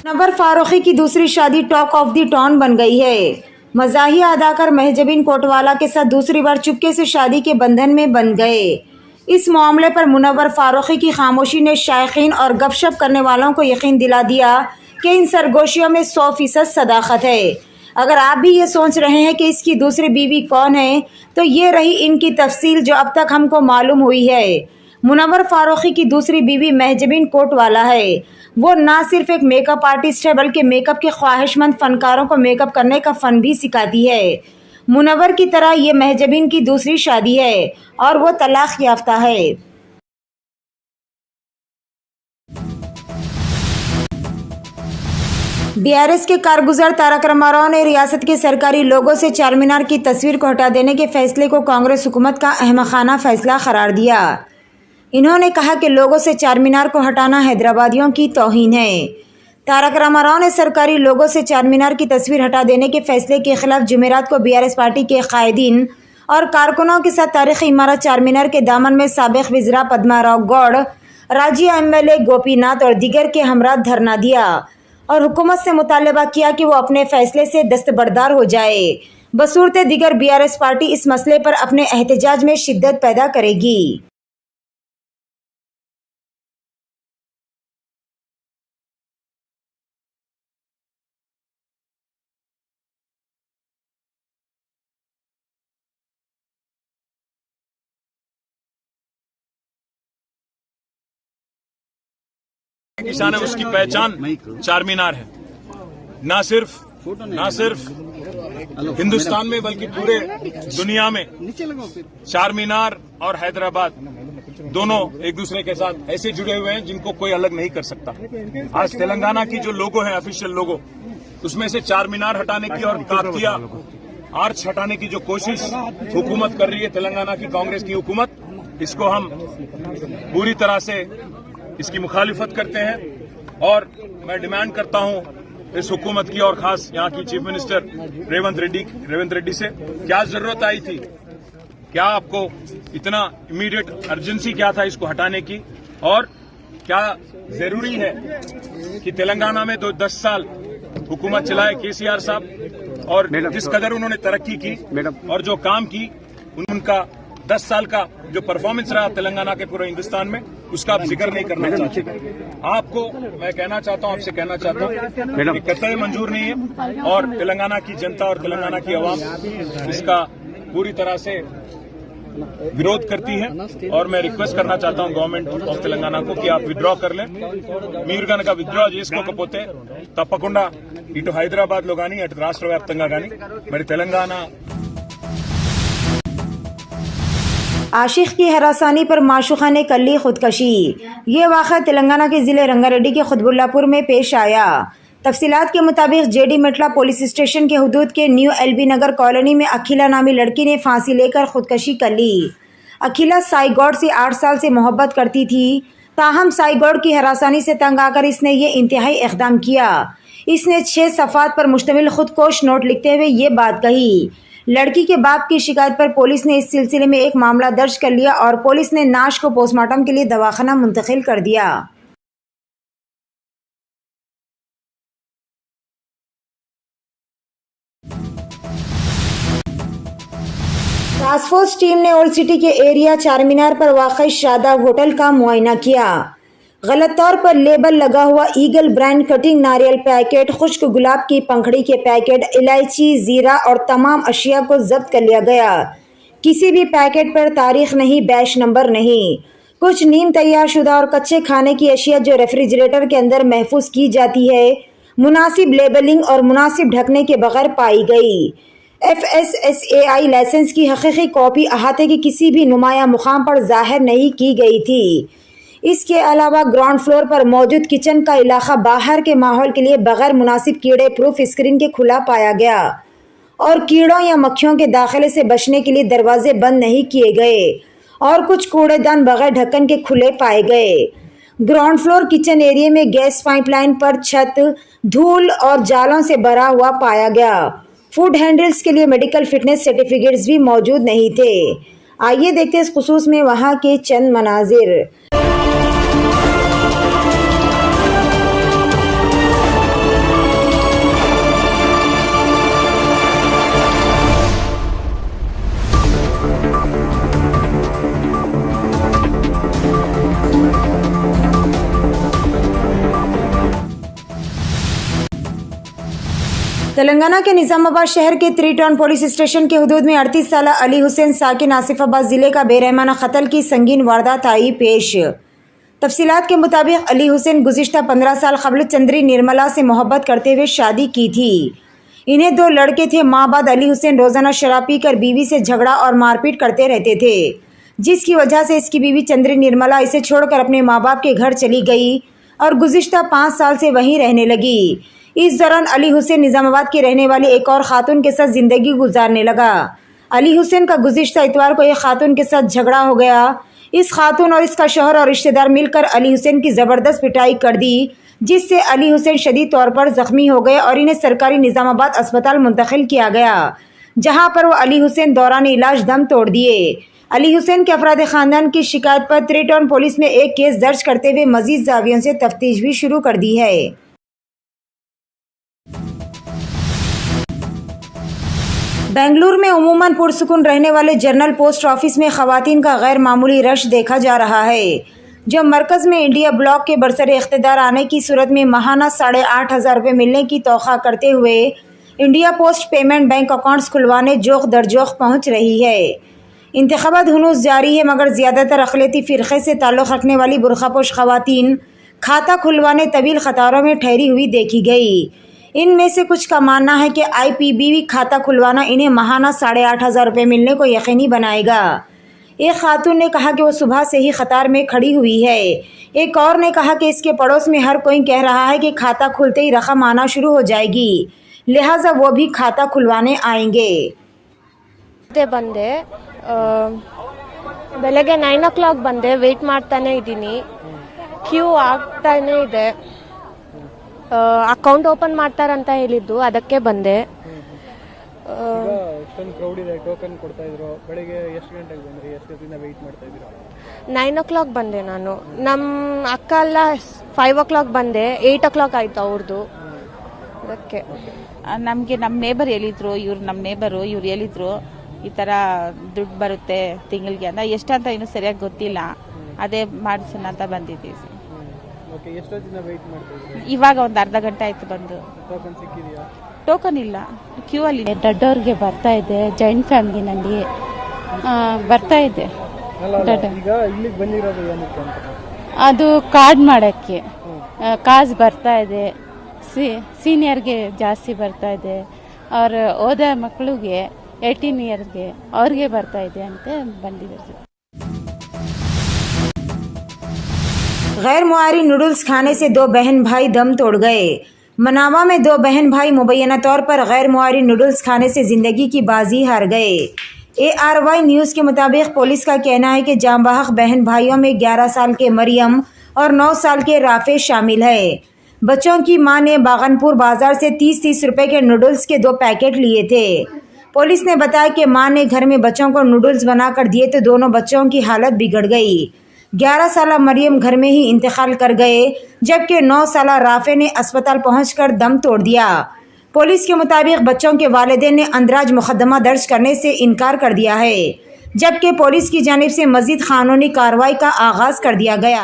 मुनव्वर फारूकी की दूसरी शादी टॉक ऑफ द टाउन बन गई है। मज़ाहिया अदाकार महजबीन कोटवाला के साथ दूसरी बार चुपके से शादी के बंधन में बन गए। इस मामले पर मुनव्वर फारूकी की खामोशी ने शायकीन और गपशप करने वालों को यकीन दिला दिया कि इन सरगोशियों में 100% सदाकत है। अगर आप भी ये सोच रहे हैं कि इसकी दूसरी बीवी कौन है, तो ये रही इनकी तफसील जो अब तक हमको मालूम हुई है। मुनव्वर फारूकी की दूसरी बीवी महजबीन कोटवाला है। वो ना सिर्फ एक मेकअप आर्टिस्ट है, बल्कि मेकअप के ख्वाहिशमंद फनकारों को मेकअप करने का फ़न भी सिखाती है। मुनव्वर की तरह ये महजबीन की दूसरी शादी है और वो तलाक याफ्ता है। बीआरएस के कारगुजार तारक रामाराव ने रियासत के सरकारी लोगों से चारमीनार की तस्वीर को हटा देने के फैसले को कांग्रेस हुकूमत का अहमखाना फैसला करार दिया। इन्होंने कहा कि लोगों से चारमीनार को हटाना हैदराबादियों की तौहीन है। तारक रामाराव ने सरकारी लोगों से चारमीनार की तस्वीर हटा देने के फैसले के खिलाफ जुमेरात को बीआरएस पार्टी के कायदीन और कारकुनों के साथ तारीखी इमारत चारमीनार के दामन में साबिक वज़ीरा पद्माराव गौड़, राज्य एमएलए गोपीनाथ और दीगर के हमरा धरना दिया और हुकूमत से मुतालबा किया कि वो अपने फैसले से दस्तबरदार हो जाए। बसूरत दीगर बीआरएस पार्टी इस मसले पर अपने एहतजाज में शिद्दत पैदा करेगी। किसान है उसकी पहचान चारमीनार है। ना सिर्फ हिंदुस्तान में बल्कि पूरे दुनिया में चारमीनार और हैदराबाद दोनों एक दूसरे के साथ ऐसे जुड़े हुए हैं जिनको कोई अलग नहीं कर सकता। आज तेलंगाना की जो लोगो है, ऑफिशियल लोगो, उसमें से चारमीनार हटाने की और काकतिया आर्च हटाने की जो कोशिश हुकूमत कर रही है, तेलंगाना की कांग्रेस की हुकूमत, इसको हम पूरी तरह से इसकी मुखालिफत करते हैं। और मैं डिमांड करता हूं इस हुकूमत की और खास यहां की चीफ मिनिस्टर रेवंत रेड्डी से, क्या जरूरत आई थी, क्या आपको इतना इमीडिएट अर्जेंसी क्या था इसको हटाने की, और क्या जरूरी है कि तेलंगाना में 10 साल हुकूमत चलाए केसीआर साहब और जिस कदर उन्होंने तरक्की की और जो काम की, उनका 10 साल का जो परफॉर्मेंस रहा तेलंगाना के पूरे हिंदुस्तान में, उसका आप जिक्र नहीं करना चाहते। आपको मैं कहना चाहता हूं, आपसे कहना चाहता हूं कि कतई मंजूर नहीं है और तेलंगाना की जनता और तेलंगाना की आवाम इसका पूरी तरह से विरोध करती है। और मैं रिक्वेस्ट करना चाहता हूं गवर्नमेंट ऑफ तेलंगाना को कि आप विड्रॉ कर लें। మీరు గనక విత్డ్రా చేసుకోకపోతే తప్పకుండా ఇటు హైదరాబాద్ లో గానీ అటు రాష్ట్ర వ్యాప్తంగా గానీ మరి తెలంగాణ आशिक की हरासानी पर माशूका ने कर ली खुदकशी। ये वाक़ा तेलंगाना के ज़िले रंगारेड्डी के खुतबुल्लापुर में पेश आया। तफसीलात के मुताबिक जेडी मेटला पुलिस स्टेशन के हुदूद के न्यू एलबी नगर कॉलोनी में अखिला नामी लड़की ने फांसी लेकर खुदकशी कर ली। अखिला साईगौड़ से 8 साल से मोहब्बत करती थी, ताहम साईगौड़ की हरासानी से तंग आकर इसने ये इंतहाई इक़दाम किया। इसने 6 सफ़ात पर मुश्तमिल खुदकोश नोट लिखते हुए ये बात कही। लड़की के बाप की शिकायत पर पुलिस ने इस सिलसिले में एक मामला दर्ज कर लिया और पुलिस ने नाश को पोस्टमार्टम के लिए दवाखाना मुंतकिल कर दिया। टास्क फोर्स टीम ने ओल्ड सिटी के एरिया चारमीनार पर वाक़ई शादाब होटल का मुआयना किया। गलत तौर पर लेबल लगा हुआ ईगल ब्रांड कटिंग नारियल पैकेट, खुश्क गुलाब की पंखड़ी के पैकेट, इलायची, जीरा और तमाम अशिया को जब्त कर लिया गया। किसी भी पैकेट पर तारीख नहीं, बैच नंबर नहीं। कुछ नीम तैयार शुदा और कच्चे खाने की अशिया जो रेफ्रिजरेटर के अंदर महफूज की जाती है, मुनासिब लेबलिंग और मुनासिब ढकने के बगैर पाई गई। FSSAI लाइसेंस की हकीकी कॉपी अहाते की किसी भी नुमाया मुकाम पर जाहिर नहीं की गई थी। इसके अलावा ग्राउंड फ्लोर पर मौजूद किचन का इलाका बाहर के माहौल के लिए बगैर मुनासिब कीड़े प्रूफ स्क्रीन के खुला पाया गया और कीड़ों या मक्खियों के दाखिले से बचने के लिए दरवाजे बंद नहीं किए गए और कुछ कूड़ेदान बगैर ढक्कन के खुले पाए गए। ग्राउंड फ्लोर किचन एरिया में गैस पाइपलाइन पर छत धूल और जालों से भरा हुआ पाया गया। फूड हैंडल्स के लिए मेडिकल फिटनेस सर्टिफिकेट्स भी मौजूद नहीं थे। आइए देखते हैं इस खुसूस में वहाँ के चंद मनाजिर। तेलंगाना के निजामाबाद शहर के 3 टाउन पुलिस स्टेशन के हदूद में 38 साल अली हुसैन साकिन आसिफाबाद जिले का बेरहमाना कत्ल की संगीन वारदात आई पेश। तफसीलात के मुताबिक अली हुसैन गुज़िश्ता 15 साल कबल चंद्री निर्मला से मोहब्बत करते हुए शादी की थी। इन्हें 2 लड़के थे। माँ बाद अली हुसैन रोज़ाना शराब पीकर बीवी से झगड़ा और मारपीट करते रहते थे, जिसकी वजह से इसकी बीवी चंद्री निर्मला इसे छोड़कर अपने माँ बाप के घर चली गई और गुज़िश्ता 5 साल से वहीं रहने लगी। इस दौरान अली हुसैन निज़ामाबाद की रहने वाली एक और खातून के साथ ज़िंदगी गुजारने लगा। अली हुसैन का गुज़िश्ता इतवार को एक खातून के साथ झगड़ा हो गया। इस खातून और इसका शौहर और रिश्तेदार मिलकर अली हुसैन की ज़बरदस्त पिटाई कर दी, जिससे अली हुसैन शदीद तौर पर ज़ख्मी हो गए और इन्हें सरकारी निज़ामाबाद अस्पताल मुंतकिल किया गया, जहां पर वो अली हुसैन दौरान इलाज दम तोड़ दिए। अली हुसैन के अफराद ख़ानदान की शिकायत पर 3 टाउन पुलिस ने एक केस दर्ज करते हुए मज़ीद ज़ावियों से तफ्तीश भी शुरू कर दी है। बेंगलुरु में उमूमन पुरसुकून रहने वाले जनरल पोस्ट ऑफिस में ख़वातीन का गैर मामूली रश देखा जा रहा है, जो मरकज़ में इंडिया ब्लॉक के बरसर इख्तिदार आने की सूरत में माहाना 8,500 रुपये मिलने की तौक़ा करते हुए India post payment bank accounts खुलवाने जोख दर जोख पहुँच रही है। इंतख़ाबात हुनूस जारी है, मगर ज़्यादातर अक़लियती फ़िरक़े से ताल्लुक़ रखने वाली बुरख़ापोश ख़वातीन खाता खुलवाने तवील क़तारों में ठहरी हुई देखी गई। इनमें से कुछ का मानना है कि IPBB खाता खुलवाना इन्हें माहाना 8,500 रुपये मिलने को यकीनी बनाएगा। एक खातून ने कहा कि वो सुबह से ही कतार में खड़ी हुई है। एक और ने कहा कि इसके पड़ोस में हर कोई कह रहा है कि खाता खुलते ही रकम आना शुरू हो जाएगी, लिहाजा वो भी खाता खुलवाने आएंगे। ಬಂದೆ ಬೆಳಗ್ಗೆ 9 o'clock ಬಂದೆ, ವೇಟ್ ಮಾಡ್ತಾನೆ ಇದ್ದೀನಿ, ಕ್ಯೂ ಆಗ್ತಾನೆ ಇದೆ, ಅಕೌಂಟ್ ಓಪನ್ ಮಾಡ್ತಾರಂತ ಹೇಳಿದ್ದು, ಅದಕ್ಕೆ ಬಂದೆ। ಎಷ್ಟೊಂದು ಕ್ರೌಡ್ ಇದೆ, ಟೋಕನ್ ಕೊಡ್ತಾ ಇದ್ರು, ಬೆಳಿಗ್ಗೆ ಎಷ್ಟು ಗಂಟೆಗೆ ಬಂದ್ರಿ, ಎಷ್ಟು ಹೊತ್ತಿಂದ ವೇಟ್ ಮಾಡ್ತಾ ಇದ್ದೀರಾ? 9 o'clock ಬಂದೆ ನಾನು, ನಮ್ಮ ಅಕ್ಕ ಎಲ್ಲ 5 o'clock ಬಂದೆ, 8 o'clock ಆಯ್ತು ಅವ್ರದ್ದು, ಅದಕ್ಕೆ ನಮಗೆ ನಮ್ಮ ನೇಬರ್ ಹೇಳಿದ್ರು, ಇವ್ರು ಹೇಳಿದ್ರು ಈ ಥರ ದುಡ್ಡು ಬರುತ್ತೆ ತಿಂಗಳಿಗೆ ಅಂತ, ಎಷ್ಟಂತ ಇನ್ನೂ ಸರಿಯಾಗಿ ಗೊತ್ತಿಲ್ಲ, ಅದೇ ಮಾಡಿಸೋಣ ಅಂತ ಬಂದಿದ್ದೀವಿ ಸರ್। ಓಕೆ, ಎಷ್ಟೊತ್ತಿಂದ ವೇಟ್ ಮಾಡ್ತಾ ಇದ್ದೀರಾ? ಇವಾಗ ಒಂದು ಅರ್ಧ ಗಂಟೆ ಆಯ್ತು ಬಂದು। ಟೋಕನ್ ಸಿಕ್ಕಿದೆಯಾ? ಟೋಕನ್ ಇಲ್ಲ, ಕ್ಯೂ ಅಲ್ಲಿ ದೊಡ್ಡವ್ರಿಗೆ ಬರ್ತಾ ಇದೆ, ಜಾಯಿಂಟ್ ಫ್ಯಾಮಿಲಿನಲ್ಲಿ ಬರ್ತಾ ಇದೆ। ಈಗ ಇಲ್ಲಿಗೆ ಬಂದಿರೋದು ಏನಕ್ಕೆ ಅಂತ? ಅದು ಕಾರ್ಡ್ ಮಾಡೋಕ್ಕೆ ಕಾಸು ಬರ್ತಾ ಇದೆ, ಸೀನಿಯರ್ಗೆ ಜಾಸ್ತಿ ಬರ್ತಾ ಇದೆ, ಅವ್ರ ಓದೋ ಮಕ್ಕಳಿಗೆ 18 ಇಯರ್ಸ್ಗೆ ಅವ್ರಿಗೆ ಬರ್ತಾ ಇದೆ ಅಂತ ಬಂದಿದ್ದಾರೆ। गैर मुआरी नूडल्स खाने से 2 बहन भाई दम तोड़ गए। मनावा में 2 बहन भाई मुबैना तौर पर गैर मुआरी नूडल्स खाने से ज़िंदगी की बाजी हार गए। ARY न्यूज़ के मुताबिक पुलिस का कहना है कि जांबाहक बहन भाइयों में 11 साल के मरियम और 9 साल के राफे शामिल है। बच्चों की मां ने बागनपुर बाजार से 30-30 रुपए के नूडल्स के 2 पैकेट लिए थे। पुलिस ने बताया कि मां ने घर में बच्चों को नूडल्स बनाकर दिए तो दोनों बच्चों की हालत बिगड़ गई। 11 साला मरियम घर में ही इंतकाल कर गए, जबकि 9 साला राफे ने अस्पताल पहुंचकर दम तोड़ दिया। पुलिस के मुताबिक बच्चों के वालिदैन ने अंदराज मुकदमा दर्ज करने से इनकार कर दिया है, जबकि पुलिस की जानिब से मजीद कानूनी कार्रवाई का आगाज कर दिया गया।